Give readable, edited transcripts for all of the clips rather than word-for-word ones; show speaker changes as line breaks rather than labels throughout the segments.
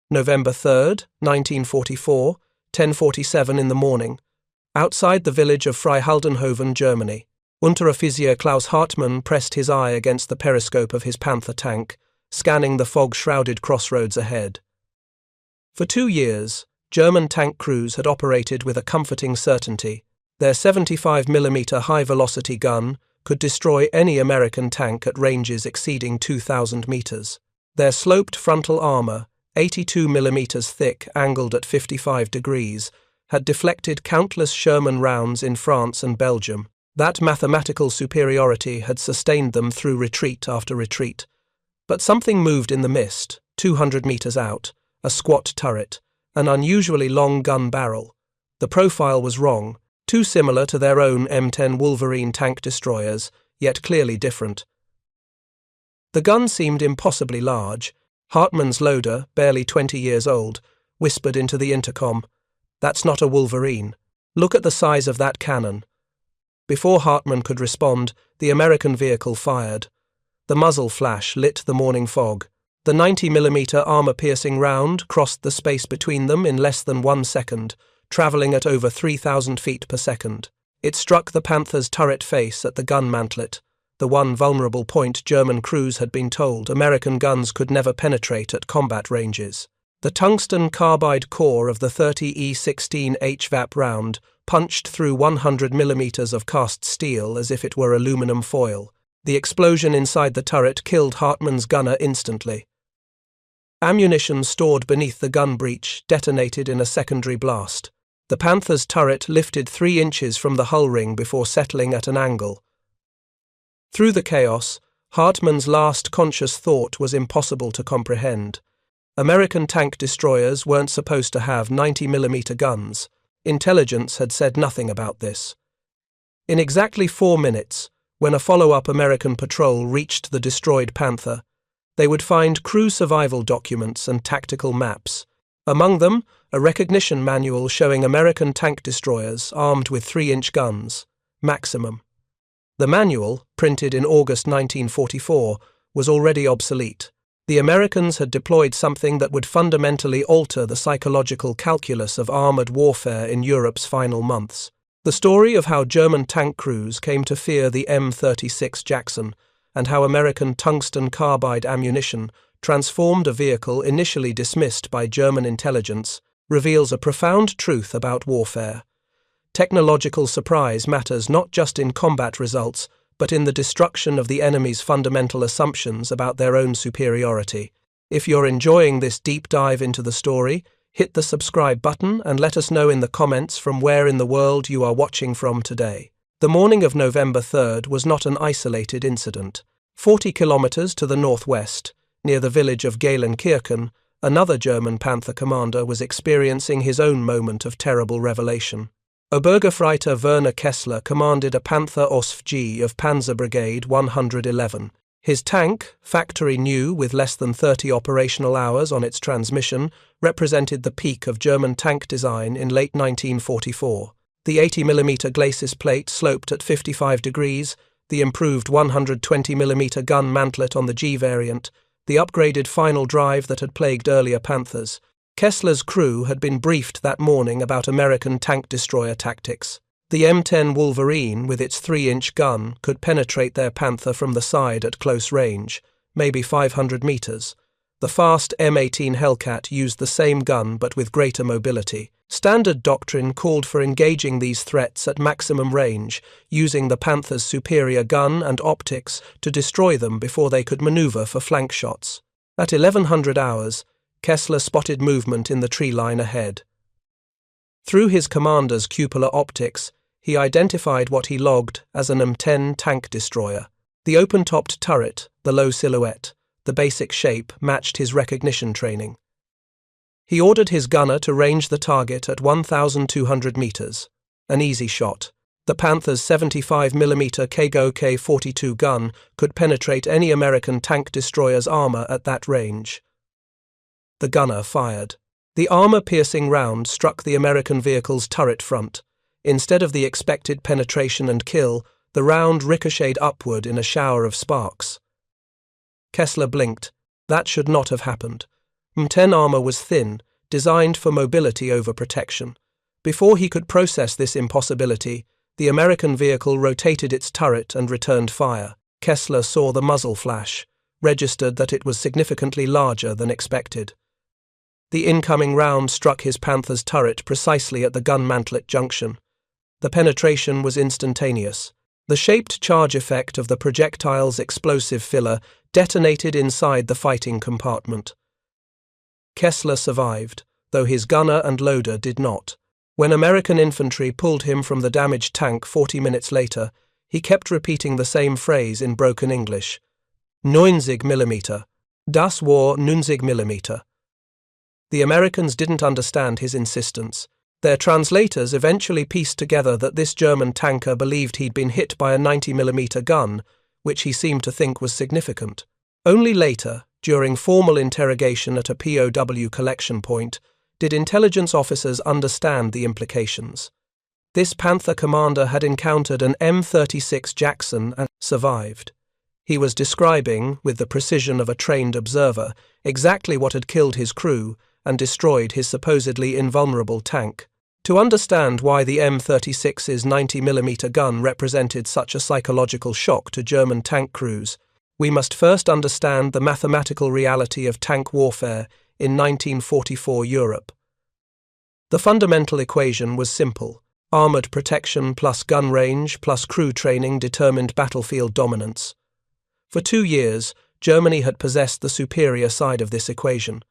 November 3rd, 1944, 10:47 in the morning, outside the village of Freihaldenhoven, Germany. Unteroffizier Klaus Hartmann pressed his eye against the periscope of his Panther tank, scanning the fog-shrouded crossroads ahead. For 2 years, German tank crews had operated with a comforting certainty. Their 75mm high-velocity gun could destroy any American tank at ranges exceeding 2,000 meters. Their sloped frontal armor, 82mm thick, angled at 55 degrees, had deflected countless Sherman rounds in France and Belgium. That mathematical superiority had sustained them through retreat after retreat. But something moved in the mist, 200 meters out, a squat turret, an unusually long gun barrel. The profile was wrong, too similar to their own M10 Wolverine tank destroyers, yet clearly different. The gun seemed impossibly large. Hartmann's loader, barely 20 years old, whispered into the intercom, "That's not a Wolverine. Look at the size of that cannon." Before Hartmann could respond, the American vehicle fired. The muzzle flash lit the morning fog. The 90mm armor-piercing round crossed the space between them in less than 1 second, traveling at over 3,000 feet per second. It struck the Panther's turret face at the gun mantlet, the one vulnerable point German crews had been told American guns could never penetrate at combat ranges. The tungsten carbide core of the 30E16 HVAP round punched through 100mm of cast steel as if it were aluminum foil. The explosion inside the turret killed Hartmann's gunner instantly. Ammunition stored beneath the gun breech detonated in a secondary blast. The Panther's turret lifted 3 inches from the hull ring before settling at an angle. Through the chaos, Hartmann's last conscious thought was impossible to comprehend. American tank destroyers weren't supposed to have 90mm guns. Intelligence had said nothing about this. In exactly 4 minutes, when a follow-up American patrol reached the destroyed Panther, they would find crew survival documents and tactical maps. Among them, a recognition manual showing American tank destroyers armed with 3-inch guns, maximum. The manual, printed in August 1944, was already obsolete. The Americans had deployed something that would fundamentally alter the psychological calculus of armored warfare in Europe's final months. The story of how German tank crews came to fear the M36 Jackson and how American tungsten carbide ammunition transformed a vehicle initially dismissed by German intelligence reveals a profound truth about warfare. Technological surprise matters not just in combat results, but in the destruction of the enemy's fundamental assumptions about their own superiority. If you're enjoying this deep dive into the story, hit the subscribe button and let us know in the comments from where in the world you are watching from today. The morning of November 3rd was not an isolated incident. 40 kilometers to the northwest, near the village of Gehlenkirchen, another German Panther commander was experiencing his own moment of terrible revelation. Obergefreiter Werner Kessler commanded a Panther OSFG of Panzer Brigade 111. His tank, factory new with less than 30 operational hours on its transmission, represented the peak of German tank design in late 1944. The 80mm glacis plate sloped at 55 degrees, the improved 120mm gun mantlet on the G variant, the upgraded final drive that had plagued earlier Panthers. Kessler's crew had been briefed that morning about American tank destroyer tactics. The M10 Wolverine, with its 3-inch gun, could penetrate their Panther from the side at close range, maybe 500 meters. The fast M18 Hellcat used the same gun but with greater mobility. Standard doctrine called for engaging these threats at maximum range, using the Panther's superior gun and optics to destroy them before they could maneuver for flank shots. At 1100 hours, Kessler spotted movement in the tree line ahead. Through his commander's cupola optics, he identified what he logged as an M10 tank destroyer. The open-topped turret, the low silhouette, the basic shape matched his recognition training. He ordered his gunner to range the target at 1,200 meters. An easy shot. The Panther's 75mm KGO K-42 gun could penetrate any American tank destroyer's armor at that range. The gunner fired. The armor-piercing round struck the American vehicle's turret front. Instead of the expected penetration and kill, the round ricocheted upward in a shower of sparks. Kessler blinked. That should not have happened. M10 armor was thin, designed for mobility over protection. Before he could process this impossibility, the American vehicle rotated its turret and returned fire. Kessler saw the muzzle flash, registered that it was significantly larger than expected. The incoming round struck his Panther's turret precisely at the gun mantlet junction. The penetration was instantaneous. The shaped charge effect of the projectile's explosive filler detonated inside the fighting compartment. Kessler survived, though his gunner and loader did not. When American infantry pulled him from the damaged tank 40 minutes later, he kept repeating the same phrase in broken English. 90 Millimeter. Das war 90 Millimeter. The Americans didn't understand his insistence. Their translators eventually pieced together that this German tanker believed he'd been hit by a 90mm gun, which he seemed to think was significant. Only later, during formal interrogation at a POW collection point, did intelligence officers understand the implications. This Panther commander had encountered an M36 Jackson and survived. He was describing, with the precision of a trained observer, exactly what had killed his crew and destroyed his supposedly invulnerable tank. To understand why the M36's 90mm gun represented such a psychological shock to German tank crews, we must first understand the mathematical reality of tank warfare in 1944 Europe. The fundamental equation was simple. Armoured protection plus gun range plus crew training determined battlefield dominance. For 2 years, Germany had possessed the superior side of this equation.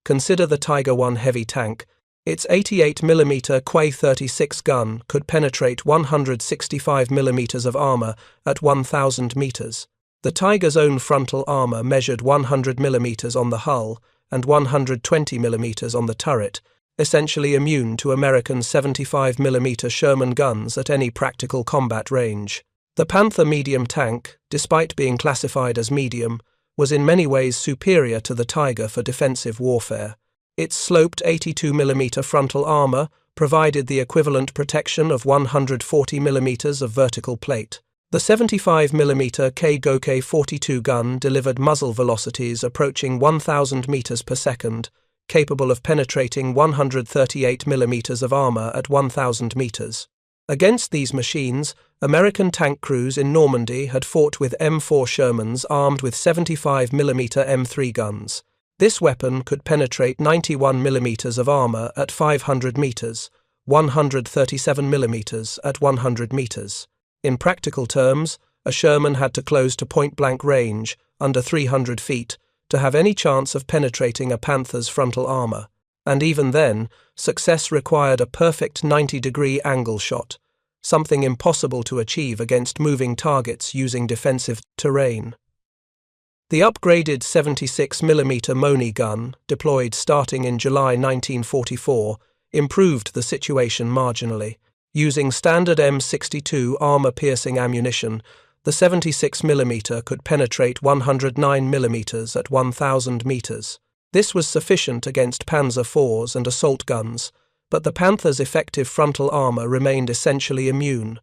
Consider the Tiger I heavy tank. Its 88mm WWII-36 gun could penetrate 165mm of armour at 1,000 metres. The Tiger's own frontal armour measured 100mm on the hull and 120mm on the turret, essentially immune to American 75mm Sherman guns at any practical combat range. The Panther medium tank, despite being classified as medium, was in many ways superior to the Tiger for defensive warfare. Its sloped 82mm frontal armour provided the equivalent protection of 140mm of vertical plate. The 75mm K-Gokei-42 gun delivered muzzle velocities approaching 1,000 meters per second, capable of penetrating 138mm of armour at 1,000 meters. Against these machines, American tank crews in Normandy had fought with M4 Shermans armed with 75mm M3 guns. This weapon could penetrate 91mm of armour at 500 meters, 137mm at 100 meters. In practical terms, a Sherman had to close to point-blank range, under 300 feet, to have any chance of penetrating a Panther's frontal armour. And even then, success required a perfect 90-degree angle shot, something impossible to achieve against moving targets using defensive terrain. The upgraded 76mm Moni gun, deployed starting in July 1944, improved the situation marginally. Using standard M62 armor-piercing ammunition, the 76mm could penetrate 109mm at 1,000 meters. This was sufficient against Panzer IVs and assault guns, but the Panther's effective frontal armor remained essentially immune.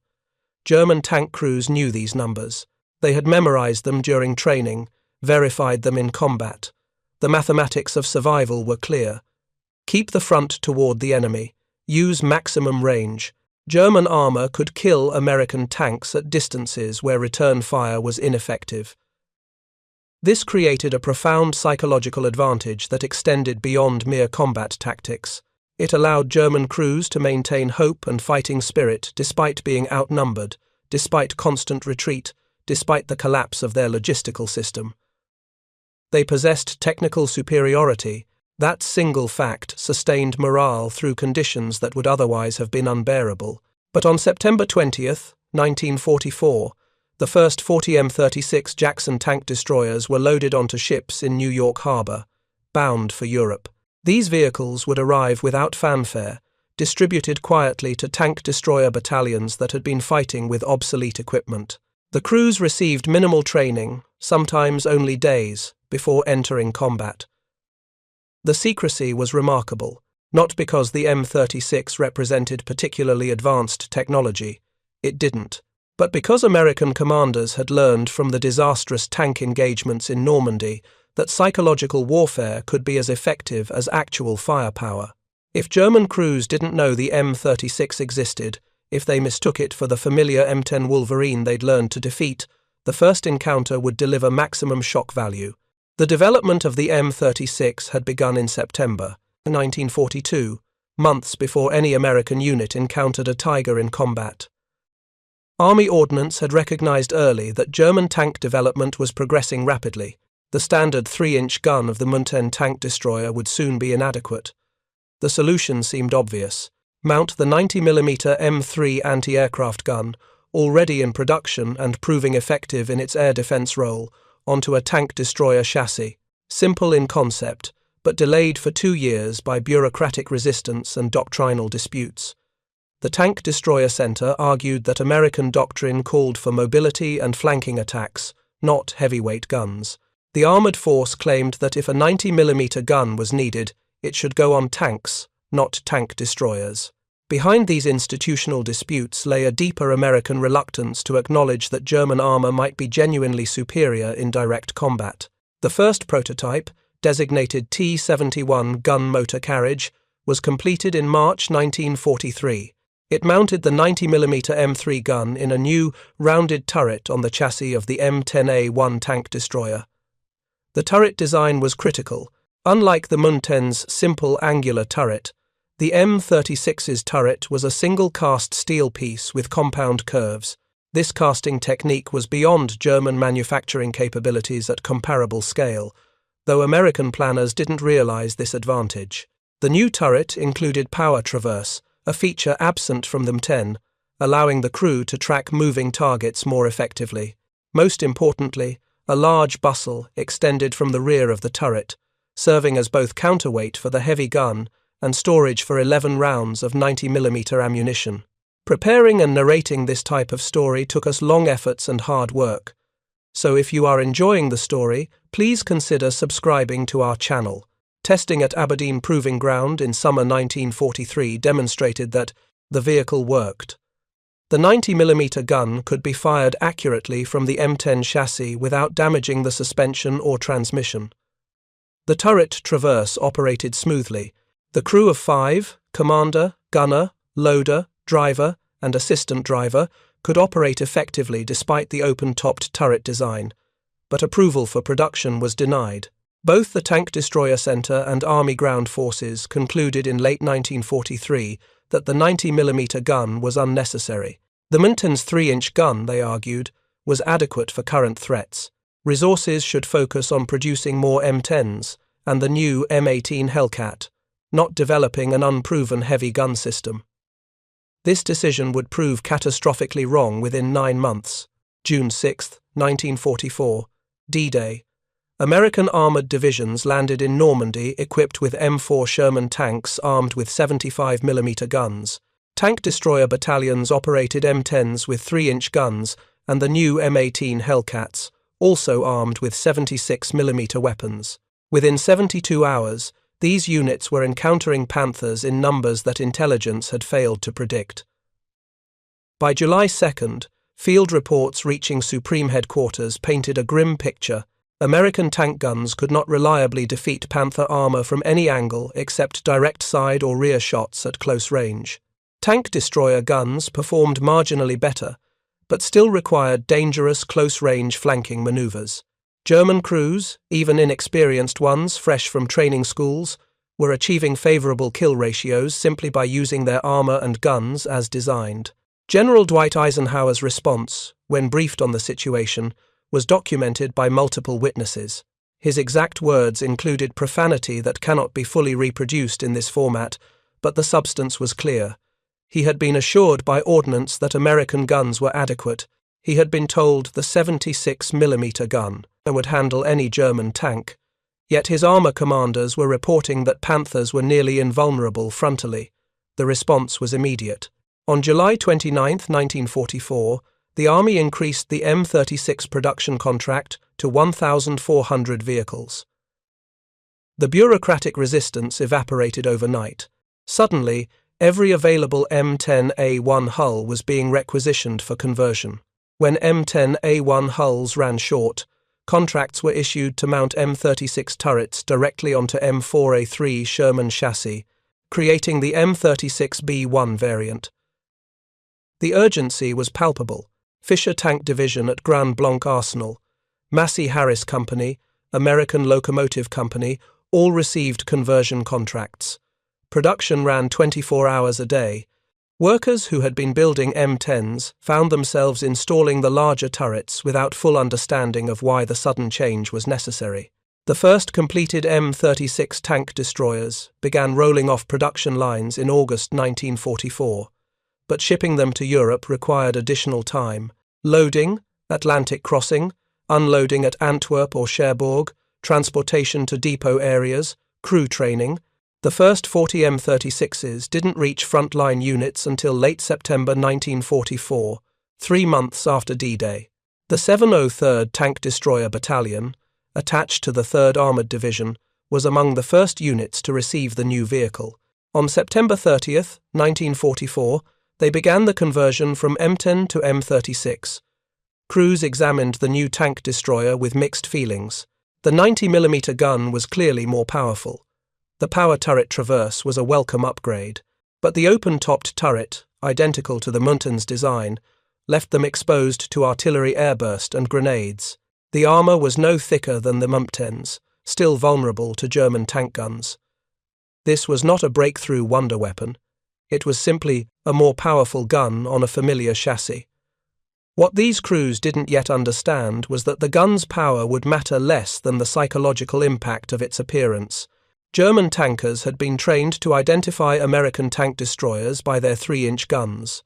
German tank crews knew these numbers. They had memorized them during training, verified them in combat. The mathematics of survival were clear. Keep the front toward the enemy. Use maximum range. German armor could kill American tanks at distances where return fire was ineffective. This created a profound psychological advantage that extended beyond mere combat tactics. It allowed German crews to maintain hope and fighting spirit despite being outnumbered, despite constant retreat, despite the collapse of their logistical system. They possessed technical superiority. That single fact sustained morale through conditions that would otherwise have been unbearable. But on September 20th, 1944, the first 40 M36 Jackson tank destroyers were loaded onto ships in New York Harbor, bound for Europe. These vehicles would arrive without fanfare, distributed quietly to tank destroyer battalions that had been fighting with obsolete equipment. The crews received minimal training, sometimes only days, before entering combat. The secrecy was remarkable, not because the M36 represented particularly advanced technology. It didn't. But because American commanders had learned from the disastrous tank engagements in Normandy that psychological warfare could be as effective as actual firepower. If German crews didn't know the M36 existed, if they mistook it for the familiar M10 Wolverine they'd learned to defeat, the first encounter would deliver maximum shock value. The development of the M36 had begun in September 1942, months before any American unit encountered a Tiger in combat. Army Ordnance had recognized early that German tank development was progressing rapidly. The standard 3-inch gun of the M10 tank destroyer would soon be inadequate. The solution seemed obvious. Mount the 90mm M3 anti-aircraft gun, already in production and proving effective in its air defense role, onto a tank destroyer chassis. Simple in concept, but delayed for 2 years by bureaucratic resistance and doctrinal disputes. The Tank Destroyer Center argued that American doctrine called for mobility and flanking attacks, not heavyweight guns. The armored force claimed that if a 90mm gun was needed, it should go on tanks, not tank destroyers. Behind these institutional disputes lay a deeper American reluctance to acknowledge that German armor might be genuinely superior in direct combat. The first prototype, designated T-71 gun motor carriage, was completed in March 1943. It mounted the 90mm M3 gun in a new, rounded turret on the chassis of the M10A1 tank destroyer. The turret design was critical. Unlike the M10's simple angular turret, the M36's turret was a single cast steel piece with compound curves. This casting technique was beyond German manufacturing capabilities at comparable scale, though American planners didn't realize this advantage. The new turret included power traverse, a feature absent from the M10, allowing the crew to track moving targets more effectively. Most importantly, a large bustle extended from the rear of the turret, serving as both counterweight for the heavy gun and storage for 11 rounds of 90mm ammunition. Preparing and narrating this type of story took us long efforts and hard work. So if you are enjoying the story, please consider subscribing to our channel. Testing at Aberdeen Proving Ground in summer 1943 demonstrated that the vehicle worked. The 90mm gun could be fired accurately from the M10 chassis without damaging the suspension or transmission. The turret traverse operated smoothly. The crew of 5, commander, gunner, loader, driver, and assistant driver, could operate effectively despite the open-topped turret design, but approval for production was denied. Both the Tank Destroyer Center and Army Ground Forces concluded in late 1943 that the 90mm gun was unnecessary. The M10's 3-inch gun, they argued, was adequate for current threats. Resources should focus on producing more M10s and the new M18 Hellcat, not developing an unproven heavy gun system. This decision would prove catastrophically wrong within 9 months. June 6, 1944, D-Day. American armored divisions landed in Normandy equipped with M4 Sherman tanks armed with 75mm guns. Tank destroyer battalions operated M10s with 3-inch guns and the new M18 Hellcats, also armed with 76mm weapons. Within 72 hours, these units were encountering Panthers in numbers that intelligence had failed to predict. By July 2nd, field reports reaching Supreme Headquarters painted a grim picture. American tank guns could not reliably defeat Panther armor from any angle except direct side or rear shots at close range. Tank destroyer guns performed marginally better, but still required dangerous close-range flanking maneuvers. German crews, even inexperienced ones fresh from training schools, were achieving favorable kill ratios simply by using their armor and guns as designed. General Dwight Eisenhower's response, when briefed on the situation, was documented by multiple witnesses. His exact words included profanity that cannot be fully reproduced in this format, but the substance was clear. He had been assured by ordnance that American guns were adequate. He had been told the 76mm gun would handle any German tank. Yet his armor commanders were reporting that Panthers were nearly invulnerable frontally. The response was immediate. On July 29, 1944, the Army increased the M36 production contract to 1,400 vehicles. The bureaucratic resistance evaporated overnight. Suddenly, every available M10A1 hull was being requisitioned for conversion. When M10A1 hulls ran short, contracts were issued to mount M36 turrets directly onto M4A3 Sherman chassis, creating the M36B1 variant. The urgency was palpable. Fisher Tank Division at Grand Blanc Arsenal, Massey Harris Company, American Locomotive Company, all received conversion contracts. Production ran 24 hours a day. Workers who had been building M10s found themselves installing the larger turrets without full understanding of why the sudden change was necessary. The first completed M36 tank destroyers began rolling off production lines in August 1944, but shipping them to Europe required additional time. Loading, Atlantic crossing, unloading at Antwerp or Cherbourg, transportation to depot areas, crew training. The first 40 M36s didn't reach frontline units until late September 1944, 3 months after D-Day. The 703rd Tank Destroyer Battalion, attached to the 3rd Armoured Division, was among the first units to receive the new vehicle. On September 30, 1944, they began the conversion from M10 to M36. Crews examined the new tank destroyer with mixed feelings. The 90mm gun was clearly more powerful. The power turret traverse was a welcome upgrade, but the open-topped turret, identical to the Munten's design, left them exposed to artillery airburst and grenades. The armour was no thicker than the Munten's, still vulnerable to German tank guns. This was not a breakthrough wonder weapon. It was simply a more powerful gun on a familiar chassis. What these crews didn't yet understand was that the gun's power would matter less than the psychological impact of its appearance. German tankers had been trained to identify American tank destroyers by their 3-inch guns.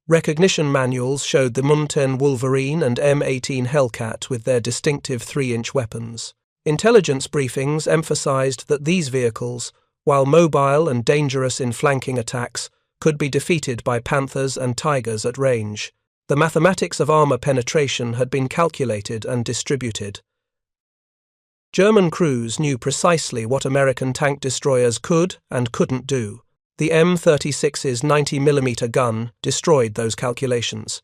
Recognition manuals showed the M10 Wolverine and M18 Hellcat with their distinctive 3-inch weapons. Intelligence briefings emphasized that these vehicles, while mobile and dangerous in flanking attacks, could be defeated by Panthers and Tigers at range. The mathematics of armor penetration had been calculated and distributed. German crews knew precisely what American tank destroyers could and couldn't do. The M36's 90mm gun destroyed those calculations,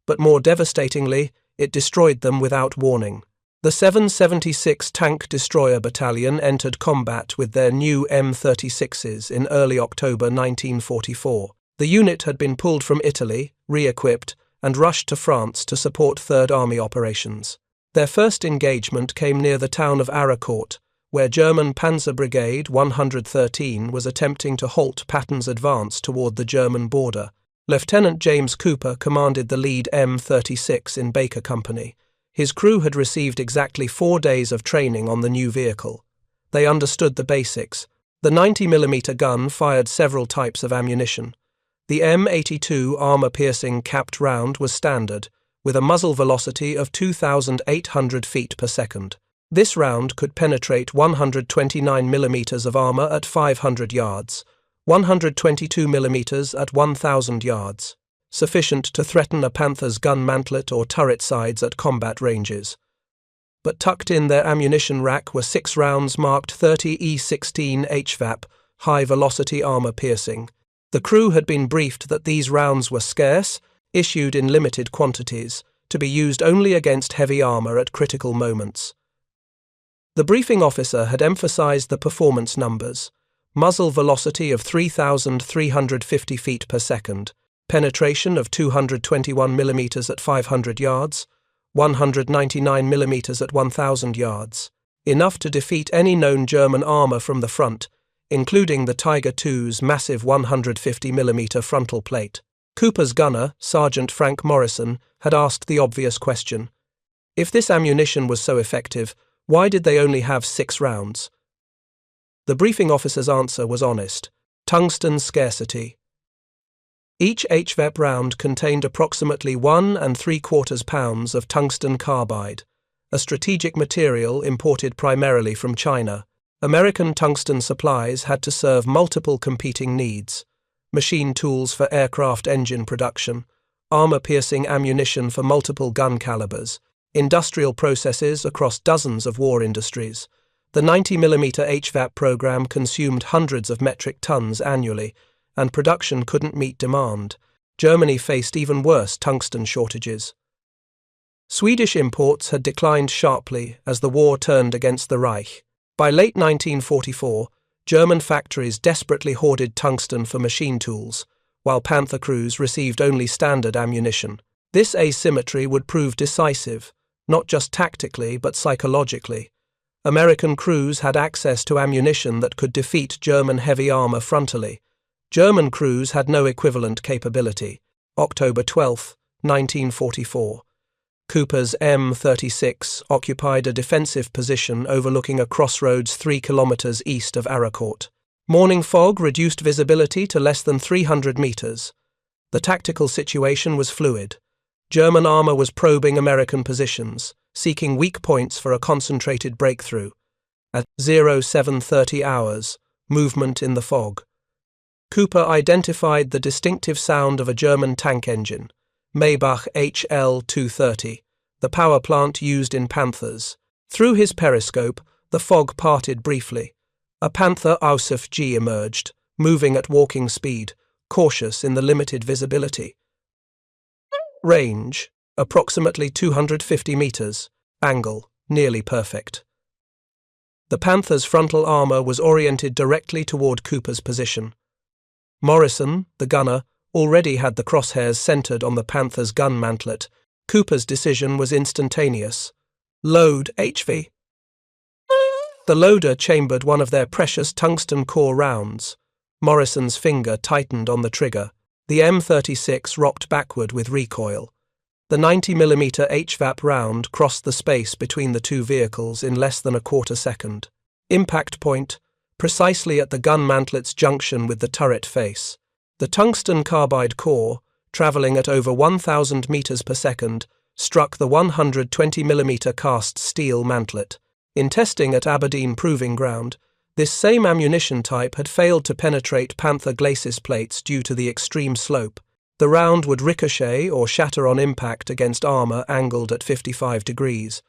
but more devastatingly, it destroyed them without warning. The 776 Tank Destroyer Battalion entered combat with their new M36s in early October 1944. The unit had been pulled from Italy, re-equipped, and rushed to France to support Third Army operations. Their first engagement came near the town of Aracourt, where German Panzer Brigade 113 was attempting to halt Patton's advance toward the German border. Lieutenant James Cooper commanded the lead M36 in Baker Company. His crew had received exactly 4 days of training on the new vehicle. They understood the basics. The 90mm gun fired several types of ammunition. The M82 armor-piercing capped round was standard, with a muzzle velocity of 2,800 feet per second. This round could penetrate 129 mm of armor at 500 yards, 122 mm at 1,000 yards, sufficient to threaten a Panther's gun mantlet or turret sides at combat ranges. But tucked in their ammunition rack were 6 rounds marked 30 E16 HVAP, high-velocity armor-piercing. The crew had been briefed that these rounds were scarce, issued in limited quantities, to be used only against heavy armor at critical moments. The briefing officer had emphasized the performance numbers: muzzle velocity of 3,350 feet per second, penetration of 221 mm at 500 yards, 199 mm at 1,000 yards, enough to defeat any known German armor from the front, including the Tiger II's massive 150 mm frontal plate. Cooper's gunner, Sergeant Frank Morrison, had asked the obvious question. If this ammunition was so effective, why did they only have 6 rounds? The briefing officer's answer was honest: tungsten scarcity. Each HVAP round contained approximately 1 3/4 pounds of tungsten carbide, a strategic material imported primarily from China. American tungsten supplies had to serve multiple competing needs: machine tools for aircraft engine production, armor-piercing ammunition for multiple gun calibers, industrial processes across dozens of war industries. The 90mm HVAP program consumed hundreds of metric tons annually, and production couldn't meet demand. Germany faced even worse tungsten shortages. Swedish imports had declined sharply as the war turned against the Reich. By late 1944, German factories desperately hoarded tungsten for machine tools, while Panther crews received only standard ammunition. This asymmetry would prove decisive, not just tactically but psychologically. American crews had access to ammunition that could defeat German heavy armor frontally. German crews had no equivalent capability. October 12, 1944. Cooper's M36 occupied a defensive position overlooking a crossroads 3 kilometers east of Aracourt. Morning fog reduced visibility to less than 300 meters. The tactical situation was fluid. German armor was probing American positions, seeking weak points for a concentrated breakthrough. At 0730 hours, movement in the fog. Cooper identified the distinctive sound of a German tank engine, Maybach HL-230, the power plant used in Panthers. Through his periscope, the fog parted briefly. A Panther Ausf G emerged, moving at walking speed, cautious in the limited visibility. Range, approximately 250 meters. Angle, nearly perfect. The Panther's frontal armor was oriented directly toward Cooper's position. Morrison, the gunner, already had the crosshairs centered on the Panther's gun mantlet. Cooper's decision was instantaneous. Load HV. The loader chambered one of their precious tungsten-core rounds. Morrison's finger tightened on the trigger. The M36 rocked backward with recoil. The 90mm HVAP round crossed the space between the two vehicles in less than a quarter second. Impact point, precisely at the gun mantlet's junction with the turret face. The tungsten carbide core, traveling at over 1,000 meters per second, struck the 120mm cast steel mantlet. In testing at Aberdeen Proving Ground, this same ammunition type had failed to penetrate Panther glacis plates due to the extreme slope. The round would ricochet or shatter on impact against armor angled at 55 degrees.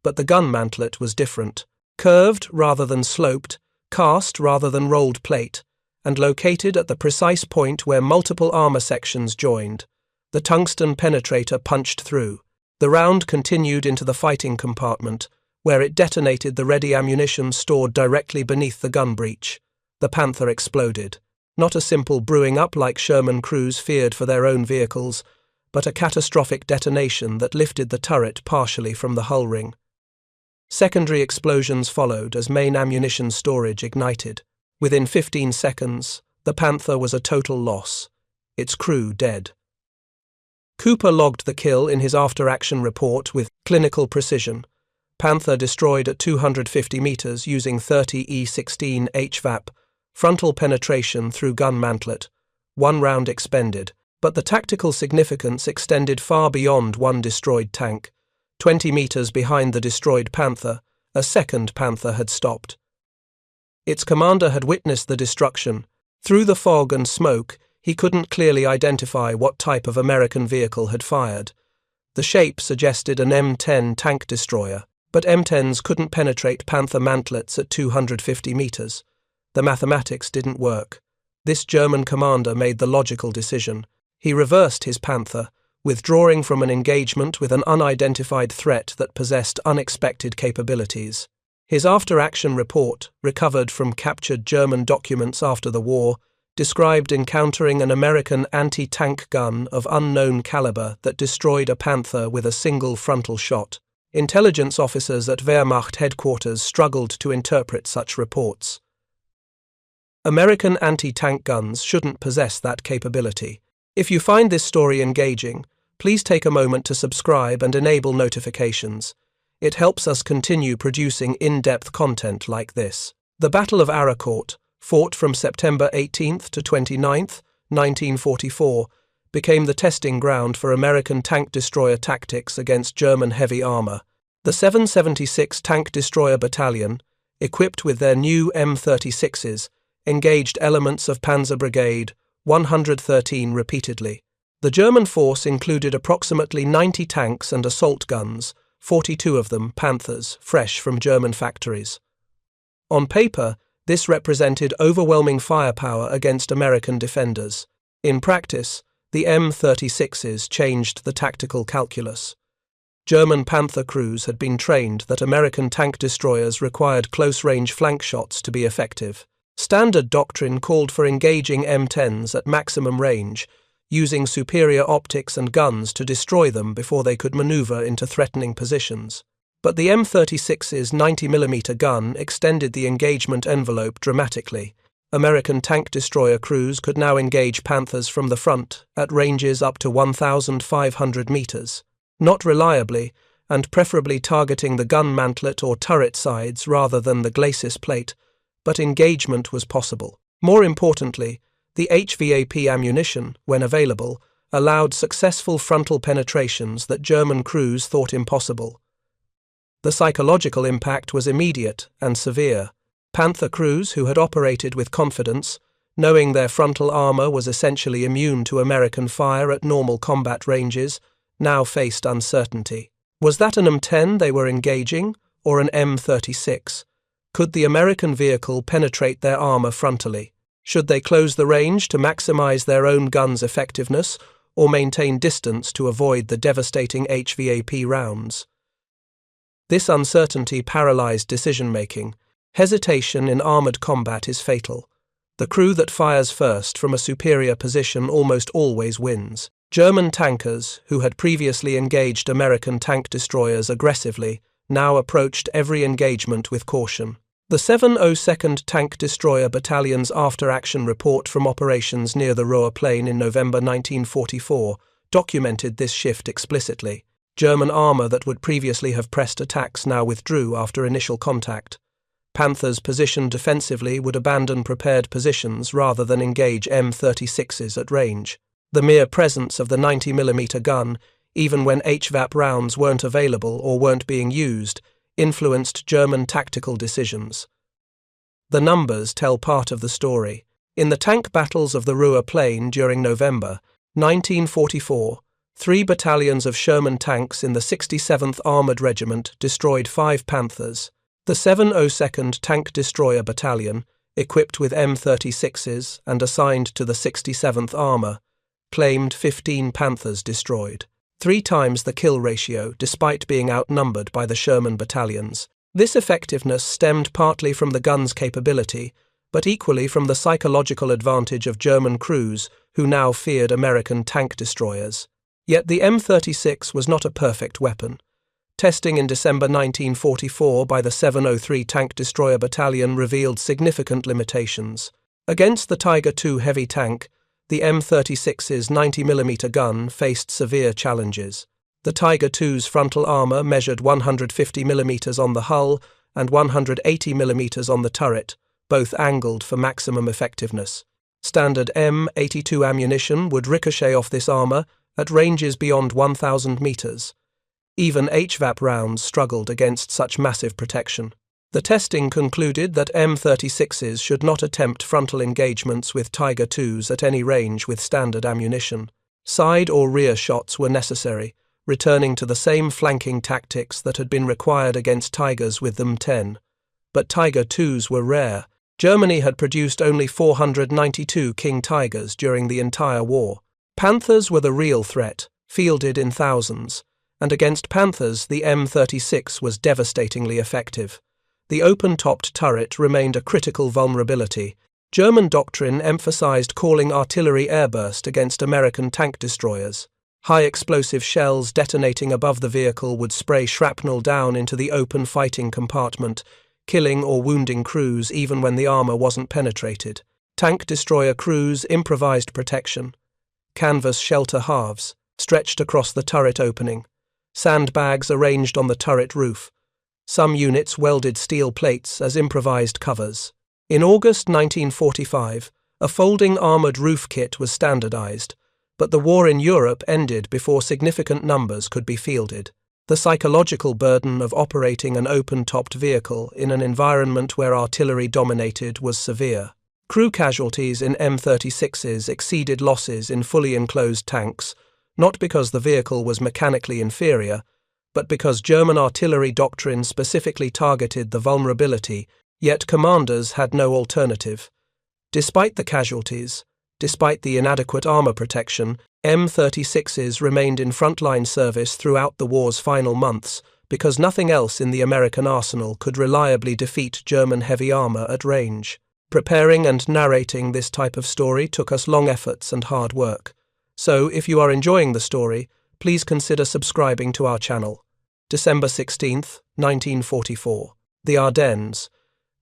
But the gun mantlet was different. Curved rather than sloped, cast rather than rolled plate, and located at the precise point where multiple armor sections joined. The tungsten penetrator punched through. The round continued into the fighting compartment, where it detonated the ready ammunition stored directly beneath the gun breech. The Panther exploded. Not a simple brewing up like Sherman crews feared for their own vehicles, but a catastrophic detonation that lifted the turret partially from the hull ring. Secondary explosions followed as main ammunition storage ignited. Within 15 seconds, the Panther was a total loss, its crew dead. Cooper logged the kill in his after-action report with clinical precision. Panther destroyed at 250 meters using 30 E16 HVAP, frontal penetration through gun mantlet, 1 round expended, but the tactical significance extended far beyond one destroyed tank. 20 meters behind the destroyed Panther, a second Panther had stopped. Its commander had witnessed the destruction. Through the fog and smoke, he couldn't clearly identify what type of American vehicle had fired. The shape suggested an M10 tank destroyer, but M10s couldn't penetrate Panther mantlets at 250 meters. The mathematics didn't work. This German commander made the logical decision. He reversed his Panther, withdrawing from an engagement with an unidentified threat that possessed unexpected capabilities. His after-action report, recovered from captured German documents after the war, described encountering an American anti-tank gun of unknown caliber that destroyed a Panther with a single frontal shot. Intelligence officers at Wehrmacht headquarters struggled to interpret such reports. American anti-tank guns shouldn't possess that capability. If you find this story engaging, please take a moment to subscribe and enable notifications. It helps us continue producing in-depth content like this. The Battle of Aracourt, fought from September 18th to 29th, 1944, became the testing ground for American tank destroyer tactics against German heavy armor. The 776 Tank Destroyer Battalion, equipped with their new M36s, engaged elements of Panzer Brigade 113 repeatedly. The German force included approximately 90 tanks and assault guns, 42 of them Panthers, fresh from German factories. On paper, this represented overwhelming firepower against American defenders. In practice, the M36s changed the tactical calculus. German Panther crews had been trained that American tank destroyers required close-range flank shots to be effective. Standard doctrine called for engaging M10s at maximum range, using superior optics and guns to destroy them before they could maneuver into threatening positions. But the M36's 90mm gun extended the engagement envelope dramatically. American tank destroyer crews could now engage Panthers from the front at ranges up to 1,500 meters. Not reliably, and preferably targeting the gun mantlet or turret sides rather than the glacis plate, but engagement was possible. More importantly, the HVAP ammunition, when available, allowed successful frontal penetrations that German crews thought impossible. The psychological impact was immediate and severe. Panther crews who had operated with confidence, knowing their frontal armor was essentially immune to American fire at normal combat ranges, now faced uncertainty. Was that an M10 they were engaging, or an M36? Could the American vehicle penetrate their armor frontally? Should they close the range to maximize their own gun's effectiveness, or maintain distance to avoid the devastating HVAP rounds? This uncertainty paralyzed decision-making. Hesitation in armored combat is fatal. The crew that fires first from a superior position almost always wins. German tankers, who had previously engaged American tank destroyers aggressively, now approached every engagement with caution. The 702nd Tank Destroyer Battalion's after-action report from operations near the Ruhr Plain in November 1944 documented this shift explicitly. German armor that would previously have pressed attacks now withdrew after initial contact. Panthers positioned defensively would abandon prepared positions rather than engage M36s at range. The mere presence of the 90mm gun, even when HVAP rounds weren't available or weren't being used, influenced German tactical decisions. The numbers tell part of the story. In the tank battles of the Ruhr Plain during November 1944, 3 battalions of Sherman tanks in the 67th Armored Regiment destroyed 5 Panthers. The 702nd Tank Destroyer Battalion, equipped with M36s and assigned to the 67th Armour, claimed 15 Panthers destroyed. 3 times the kill ratio despite being outnumbered by the Sherman battalions. This effectiveness stemmed partly from the gun's capability, but equally from the psychological advantage of German crews who now feared American tank destroyers. Yet the M36 was not a perfect weapon. Testing in December 1944 by the 703 Tank Destroyer Battalion revealed significant limitations. Against the Tiger II heavy tank, the M36's 90mm gun faced severe challenges. The Tiger II's frontal armor measured 150mm on the hull and 180mm on the turret, both angled for maximum effectiveness. Standard M82 ammunition would ricochet off this armor at ranges beyond 1,000 meters. Even HVAP rounds struggled against such massive protection. The testing concluded that M36s should not attempt frontal engagements with Tiger IIs at any range with standard ammunition. Side or rear shots were necessary, returning to the same flanking tactics that had been required against Tigers with them 10. But Tiger IIs were rare. Germany had produced only 492 King Tigers during the entire war. Panthers were the real threat, fielded in thousands, and against Panthers the M36 was devastatingly effective. The open-topped turret remained a critical vulnerability. German doctrine emphasized calling artillery airburst against American tank destroyers. High-explosive shells detonating above the vehicle would spray shrapnel down into the open fighting compartment, killing or wounding crews even when the armor wasn't penetrated. Tank destroyer crews improvised protection. Canvas shelter halves, stretched across the turret opening. Sandbags arranged on the turret roof. Some units welded steel plates as improvised covers. In August 1945, a folding armoured roof kit was standardized, but the war in Europe ended before significant numbers could be fielded. The psychological burden of operating an open-topped vehicle in an environment where artillery dominated was severe. Crew casualties in M36s exceeded losses in fully enclosed tanks, not because the vehicle was mechanically inferior, but because German artillery doctrine specifically targeted the vulnerability, yet commanders had no alternative. Despite the casualties, Despite the inadequate armor protection, M36s remained in frontline service throughout the war's final months because nothing else in the American arsenal could reliably defeat German heavy armor at range. Preparing and narrating this type of story took us long efforts and hard work. So, if you are enjoying the story, please consider subscribing to our channel. December 16, 1944. The Ardennes.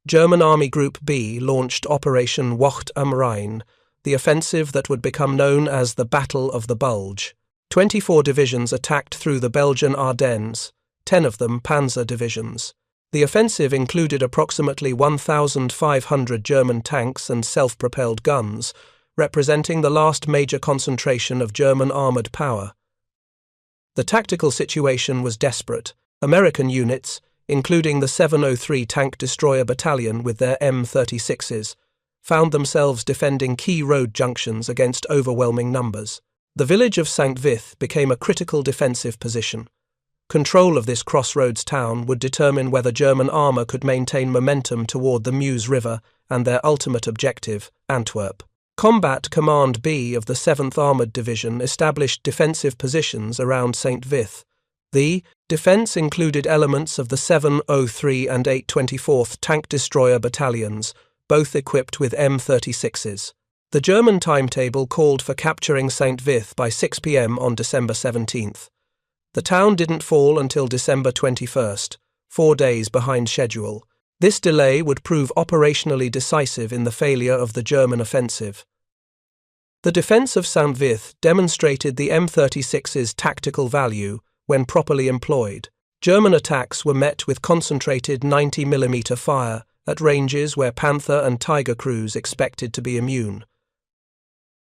German Army Group B launched Operation Wacht am Rhein, the offensive that would become known as the Battle of the Bulge. 24 divisions attacked through the Belgian Ardennes, 10 of them Panzer divisions. The offensive included approximately 1,500 German tanks and self-propelled guns, representing the last major concentration of German armoured power. The tactical situation was desperate. American units, including the 703 Tank Destroyer Battalion with their M36s, found themselves defending key road junctions against overwhelming numbers. The village of St. Vith became a critical defensive position. Control of this crossroads town would determine whether German armour could maintain momentum toward the Meuse River and their ultimate objective, Antwerp. Combat Command B of the 7th Armoured Division established defensive positions around St. Vith. The defence included elements of the 703 and 824th Tank Destroyer Battalions, both equipped with M36s. The German timetable called for capturing St. Vith by 6 p.m. on December 17th. The town didn't fall until December 21st, 4 days behind schedule. This delay would prove operationally decisive in the failure of the German offensive. The defence of St. Vith demonstrated the M36's tactical value when properly employed. German attacks were met with concentrated 90mm fire at ranges where Panther and Tiger crews expected to be immune.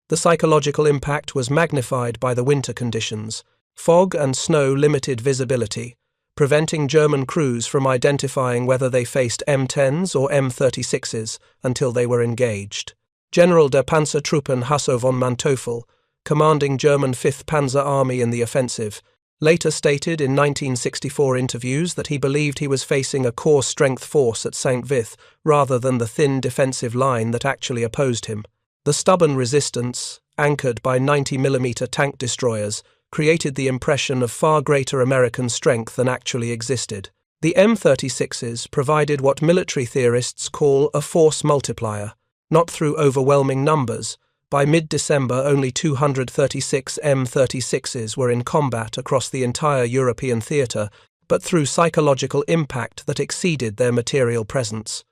The psychological impact was magnified by the winter conditions. Fog and snow limited visibility, preventing German crews from identifying whether they faced M10s or M36s until they were engaged. General der Panzertruppen Hasso von Manteuffel, commanding German 5th Panzer Army in the offensive, later stated in 1964 interviews that he believed he was facing a core-strength force at St. Vith rather than the thin defensive line that actually opposed him. The stubborn resistance, anchored by 90mm tank destroyers, created the impression of far greater American strength than actually existed. The M36s provided what military theorists call a force multiplier, not through overwhelming numbers. By mid-December, only 236 M36s were in combat across the entire European theatre, but through psychological impact that exceeded their material presence.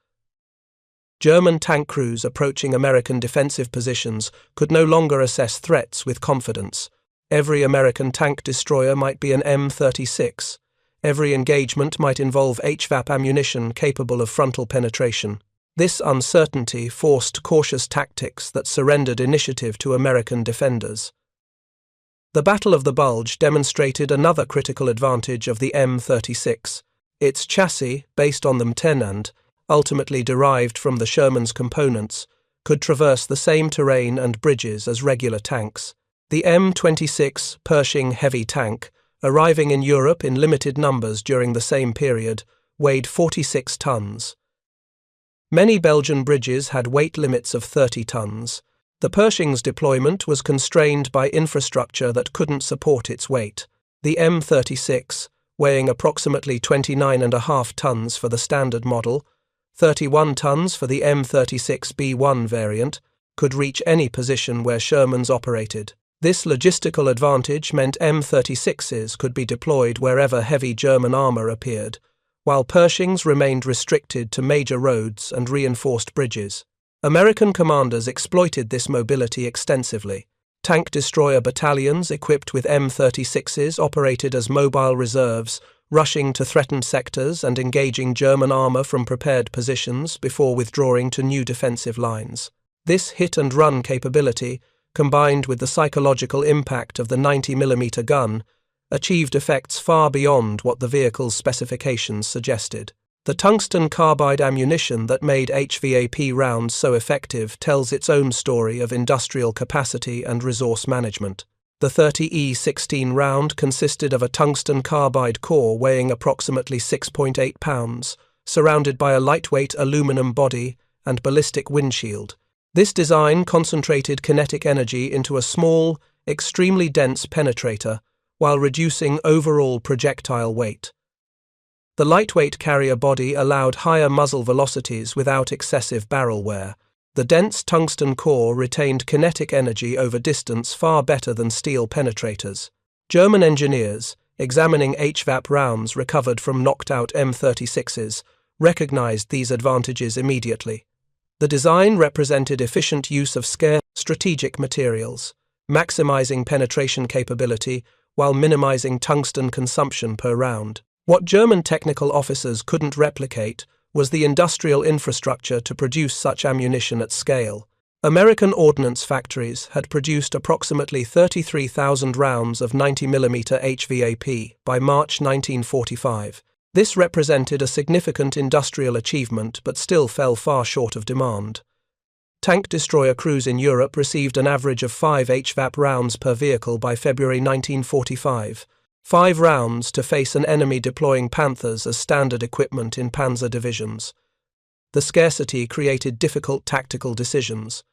German tank crews approaching American defensive positions could no longer assess threats with confidence. Every American tank destroyer might be an M36. Every engagement might involve HVAP ammunition capable of frontal penetration. This uncertainty forced cautious tactics that surrendered initiative to American defenders. The Battle of the Bulge demonstrated another critical advantage of the M36. Its chassis, based on the M10 ultimately derived from the Sherman's components, could traverse the same terrain and bridges as regular tanks. The M26 Pershing heavy tank, arriving in Europe in limited numbers during the same period, weighed 46 tons. Many Belgian bridges had weight limits of 30 tons. The Pershing's deployment was constrained by infrastructure that couldn't support its weight. The M36, weighing approximately 29.5 tons for the standard model, 31 tons for the M36B1 variant, could reach any position where Shermans operated. This logistical advantage meant M36s could be deployed wherever heavy German armour appeared, while Pershings remained restricted to major roads and reinforced bridges. American commanders exploited this mobility extensively. Tank destroyer battalions equipped with M36s operated as mobile reserves, rushing to threatened sectors and engaging German armour from prepared positions before withdrawing to new defensive lines. This hit-and-run capability, combined with the psychological impact of the 90mm gun, achieved effects far beyond what the vehicle's specifications suggested. The tungsten carbide ammunition that made HVAP rounds so effective tells its own story of industrial capacity and resource management. The 30E16 round consisted of a tungsten carbide core weighing approximately 6.8 pounds, surrounded by a lightweight aluminum body and ballistic windshield. This design concentrated kinetic energy into a small, extremely dense penetrator while reducing overall projectile weight. The lightweight carrier body allowed higher muzzle velocities without excessive barrel wear. The dense tungsten core retained kinetic energy over distance far better than steel penetrators. German engineers, examining HVAP rounds recovered from knocked-out M36s, recognized these advantages immediately. The design represented efficient use of scarce, strategic materials, maximizing penetration capability while minimizing tungsten consumption per round. What German technical officers couldn't replicate was the industrial infrastructure to produce such ammunition at scale. American ordnance factories had produced approximately 33,000 rounds of 90mm HVAP by March 1945. This represented a significant industrial achievement but still fell far short of demand. Tank destroyer crews in Europe received an average of 5 HVAP rounds per vehicle by February 1945. 5 rounds to face an enemy deploying Panthers as standard equipment in panzer divisions. The scarcity created difficult tactical decisions.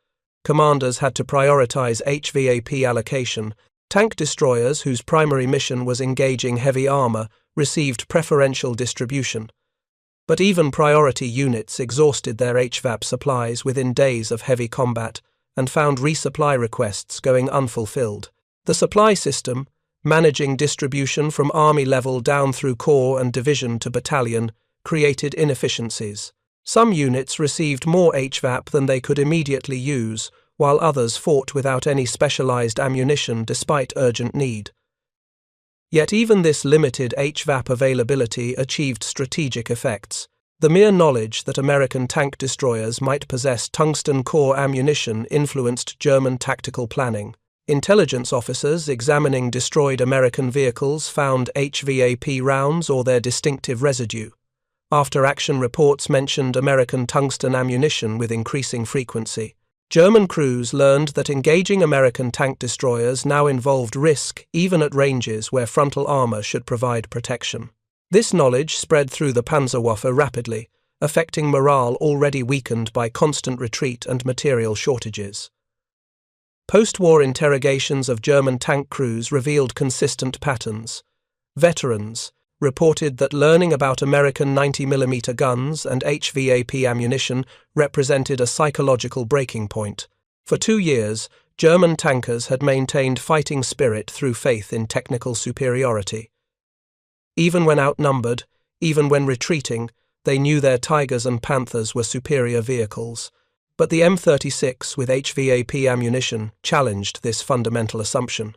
Commanders had to prioritize HVAP allocation. Tank destroyers, whose primary mission was engaging heavy armor, received preferential distribution. But even priority units exhausted their HVAP supplies within days of heavy combat and found resupply requests going unfulfilled. The supply system, managing distribution from army level down through corps and division to battalion, created inefficiencies. Some units received more HVAP than they could immediately use, while others fought without any specialized ammunition despite urgent need. Yet even this limited HVAP availability achieved strategic effects. The mere knowledge that American tank destroyers might possess tungsten-core ammunition influenced German tactical planning. Intelligence officers examining destroyed American vehicles found HVAP rounds or their distinctive residue. After-action reports mentioned American tungsten ammunition with increasing frequency. German crews learned that engaging American tank destroyers now involved risk even at ranges where frontal armor should provide protection. This knowledge spread through the Panzerwaffe rapidly, affecting morale already weakened by constant retreat and material shortages. Post-war interrogations of German tank crews revealed consistent patterns. Veterans reported that learning about American 90mm guns and HVAP ammunition represented a psychological breaking point. For 2 years, German tankers had maintained fighting spirit through faith in technical superiority. Even when outnumbered, even when retreating, they knew their Tigers and Panthers were superior vehicles. But the M36 with HVAP ammunition challenged this fundamental assumption.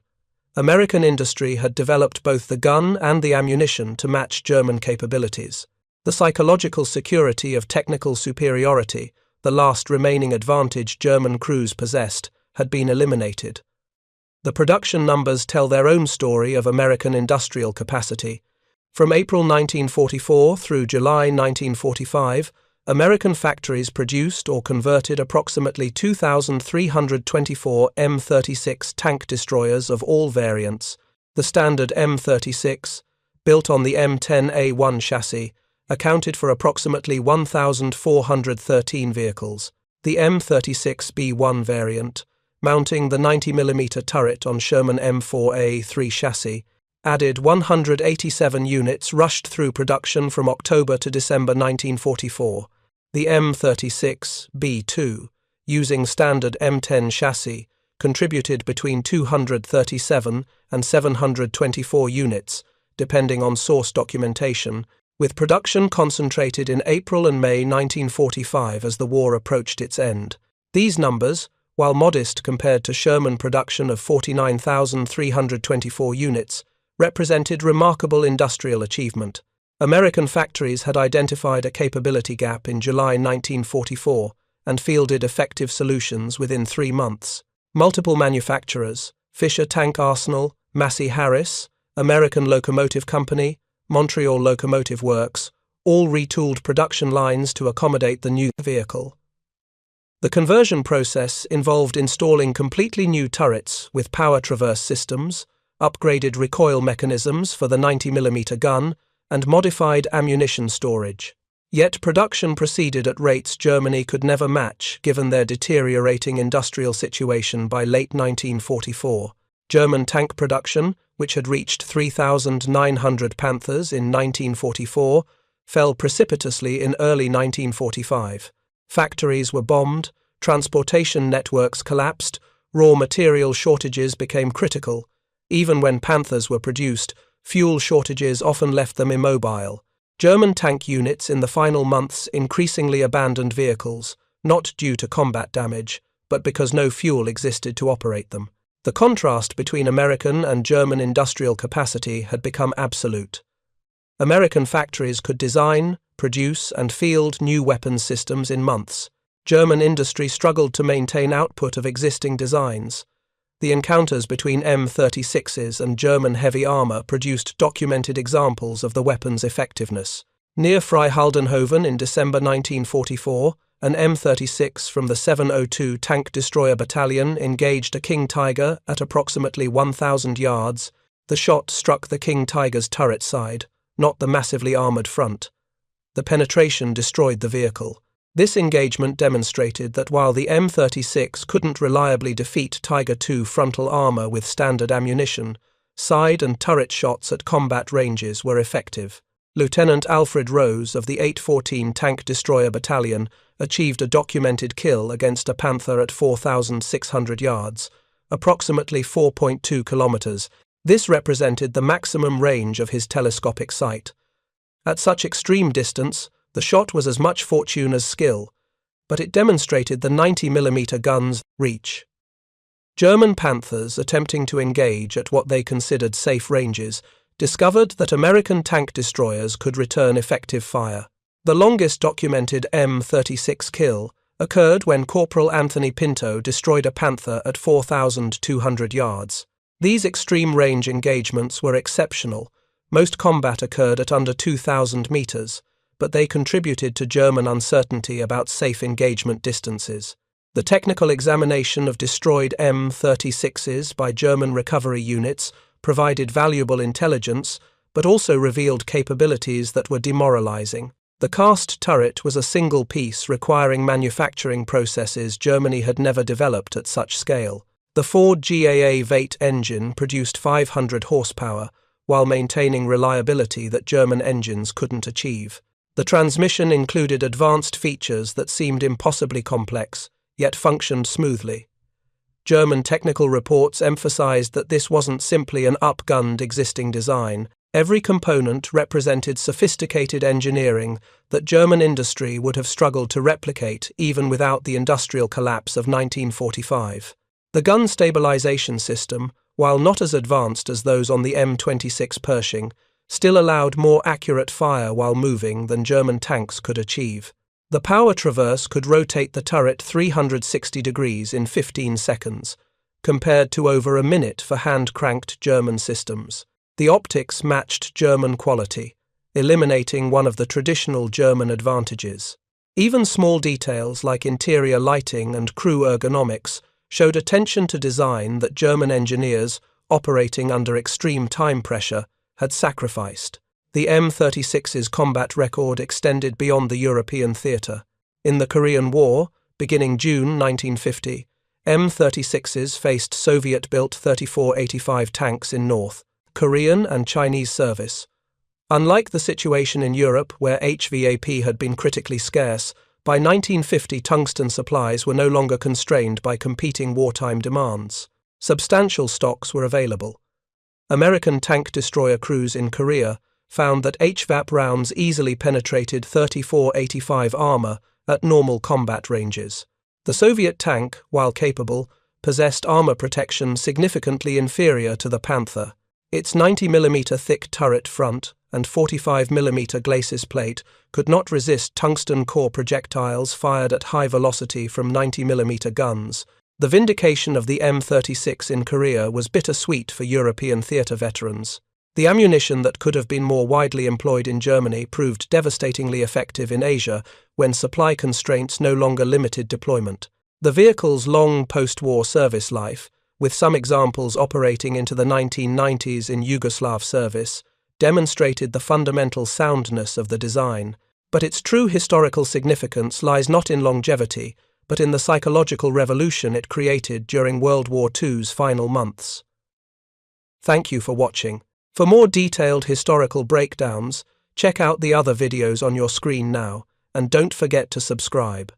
American industry had developed both the gun and the ammunition to match German capabilities. The psychological security of technical superiority, the last remaining advantage German crews possessed, had been eliminated. The production numbers tell their own story of American industrial capacity. From April 1944 through July 1945, American factories produced or converted approximately 2,324 M36 tank destroyers of all variants. The standard M36, built on the M10A1 chassis, accounted for approximately 1,413 vehicles. The M36B1 variant, mounting the 90mm turret on Sherman M4A3 chassis, added 187 units rushed through production from October to December 1944. The M36B2, using standard M10 chassis, contributed between 237 and 724 units, depending on source documentation, with production concentrated in April and May 1945 as the war approached its end. These numbers, while modest compared to Sherman production of 49,324 units, represented remarkable industrial achievement. American factories had identified a capability gap in July 1944 and fielded effective solutions within 3 months. Multiple manufacturers, Fisher Tank Arsenal, Massey Harris, American Locomotive Company, Montreal Locomotive Works, all retooled production lines to accommodate the new vehicle. The conversion process involved installing completely new turrets with power traverse systems, upgraded recoil mechanisms for the 90mm gun, and modified ammunition storage. Yet production proceeded at rates Germany could never match given their deteriorating industrial situation by late 1944. German tank production, which had reached 3,900 Panthers in 1944, fell precipitously in early 1945. Factories were bombed, transportation networks collapsed, raw material shortages became critical. Even when Panthers were produced, fuel shortages often left them immobile. German tank units in the final months increasingly abandoned vehicles, not due to combat damage, but because no fuel existed to operate them. The contrast between American and German industrial capacity had become absolute. American factories could design, produce, and field new weapons systems in months. German industry struggled to maintain output of existing designs. The encounters between M36s and German heavy armor produced documented examples of the weapon's effectiveness. Near Freihaldenhoven in December 1944, an M36 from the 702 Tank Destroyer Battalion engaged a King Tiger at approximately 1,000 yards. The shot struck the King Tiger's turret side, not the massively armored front. The penetration destroyed the vehicle. This engagement demonstrated that while the M36 couldn't reliably defeat Tiger II frontal armor with standard ammunition, side and turret shots at combat ranges were effective. Lieutenant Alfred Rose of the 814 Tank Destroyer Battalion achieved a documented kill against a Panther at 4,600 yards, approximately 4.2 kilometers. This represented the maximum range of his telescopic sight. At such extreme distance, the shot was as much fortune as skill, but it demonstrated the 90mm gun's reach. German Panthers, attempting to engage at what they considered safe ranges, discovered that American tank destroyers could return effective fire. The longest documented M36 kill occurred when Corporal Anthony Pinto destroyed a Panther at 4,200 yards. These extreme range engagements were exceptional. Most combat occurred at under 2,000 meters, but they contributed to German uncertainty about safe engagement distances. The technical examination of destroyed M36s by German recovery units provided valuable intelligence, but also revealed capabilities that were demoralizing. The cast turret was a single piece requiring manufacturing processes Germany had never developed at such scale. The Ford GAA Vate engine produced 500 horsepower, while maintaining reliability that German engines couldn't achieve. The transmission included advanced features that seemed impossibly complex, yet functioned smoothly. German technical reports emphasized that this wasn't simply an upgunned existing design. Every component represented sophisticated engineering that German industry would have struggled to replicate even without the industrial collapse of 1945. The gun stabilization system, while not as advanced as those on the M26 Pershing, still allowed more accurate fire while moving than German tanks could achieve. The power traverse could rotate the turret 360 degrees in 15 seconds, compared to over a minute for hand-cranked German systems. The optics matched German quality, eliminating one of the traditional German advantages. Even small details like interior lighting and crew ergonomics showed attention to design that German engineers, operating under extreme time pressure, had sacrificed. The M36's combat record extended beyond the European theatre. In the Korean War, beginning June 1950, M36s faced Soviet-built 3485 tanks in North Korean and Chinese service. Unlike the situation in Europe where HVAP had been critically scarce, by 1950 tungsten supplies were no longer constrained by competing wartime demands. Substantial stocks were available. American tank destroyer crews in Korea found that HVAP rounds easily penetrated 3485 armor at normal combat ranges. The Soviet tank, while capable, possessed armor protection significantly inferior to the Panther. Its 90mm thick turret front and 45mm glacis plate could not resist tungsten-core projectiles fired at high velocity from 90mm guns. The vindication of the M36 in Korea was bittersweet for European theatre veterans. The ammunition that could have been more widely employed in Germany proved devastatingly effective in Asia when supply constraints no longer limited deployment. The vehicle's long post-war service life, with some examples operating into the 1990s in Yugoslav service, demonstrated the fundamental soundness of the design. But its true historical significance lies not in longevity, but in the psychological revolution it created during World War II's final months. Thank you for watching. For more detailed historical breakdowns, check out the other videos on your screen now, and don't forget to subscribe.